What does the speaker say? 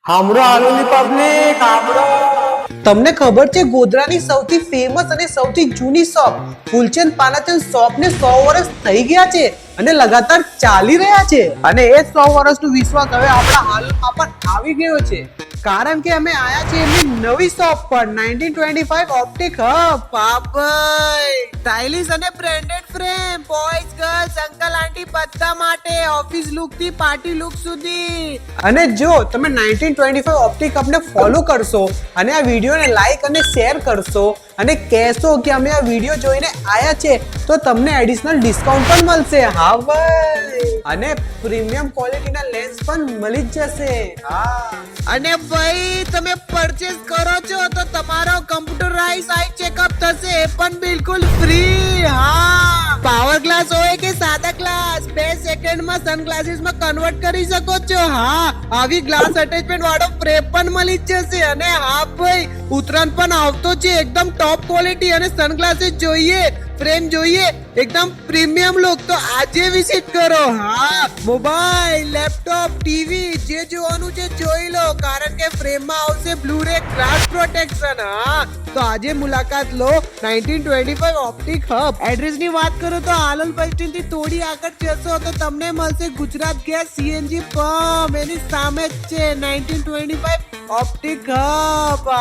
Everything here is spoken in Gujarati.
હામડો આલુની પબ્લિક હામડો. તમને ખબર છે ગોધરાની સૌથી ફેમસ અને સૌથી જૂની શોપ ફૂલચંદ પાનાચંદ શોપ ને 100 વર્ષ થઈ ગયા છે અને લગાતાર ચાલી રહ્યા છે અને એ 100 વર્ષનો વિશ્વાસ હવે આપણા હાલમાં પણ આવી ગયો છે કારણ કે અમે આયા છીએ એમની નવી શોપ પર 1925 ઓપ્ટિક હબ. બાબાઈ સ્ટાઇલિશ અને branded frame boys girls uncle aunty બધા માટે ઓફિસ લુક થી પાર્ટી લુક સુધી. અને જો તમે 1925 ઓપ્ટિક હબને ફોલો કરશો અને આ વિડીયોને લાઈક અને શેર કરશો અને કહેશો કે અમે આ વિડીયો જોઈને આયા છે તો તમને એડિશનલ ડિસ્કાઉન્ટ પણ મળશે. હા ભાઈ, અને પ્રીમિયમ ક્વોલિટીના લેન્સ પણ મળી જ જશે. હા, અને ભાઈ તમે પરચેસ કરો છો તો તમારો કમ્પ્યુટરાઇઝ આઈ ચેકઅપ થશે એ પણ બિલકુલ ફ્રી. હા, પાવર ગ્લાસ હોય કે સાદા ગ્લાસ 2 સેકન્ડમાં સનગ્લાસીસમાં કન્વર્ટ કરી શકો છો. હા, આવી ગ્લાસ અટેચમેન્ટ વાળો ફ્રેમ પણ મળી જ જશે. અને હા ભાઈ, ઉત્તરાયણ પણ આવતો છે, એકદમ ટોપ ક્વોલિટી અને સનગ્લાસીસ જોઈએ, ફ્રેમ જોઈએ એકદમ પ્રીમિયમ લુક તો આજે વિઝિટ કરો. હા, મોબાઈલ લેપટોપ ટીવી જે જોવાનું છે જોઈ લો કારણ કે ફ્રેમમાં આવશે બ્લુ-રે ગ્લાસ પ્રોટેક્શન. હા, તો આજે મુલાકાત લો 1925 ઓપ્ટિક હબ. એડ્રેસ ની વાત કરું તો આલલ બસ સ્ટેન્ડ થી થોડી આગળ જશો તો તમને મળશે ગુજરાત ગેસ સીએનજી પંપ, એની સામે જ છે 1925 ઓપ્ટિક હબ.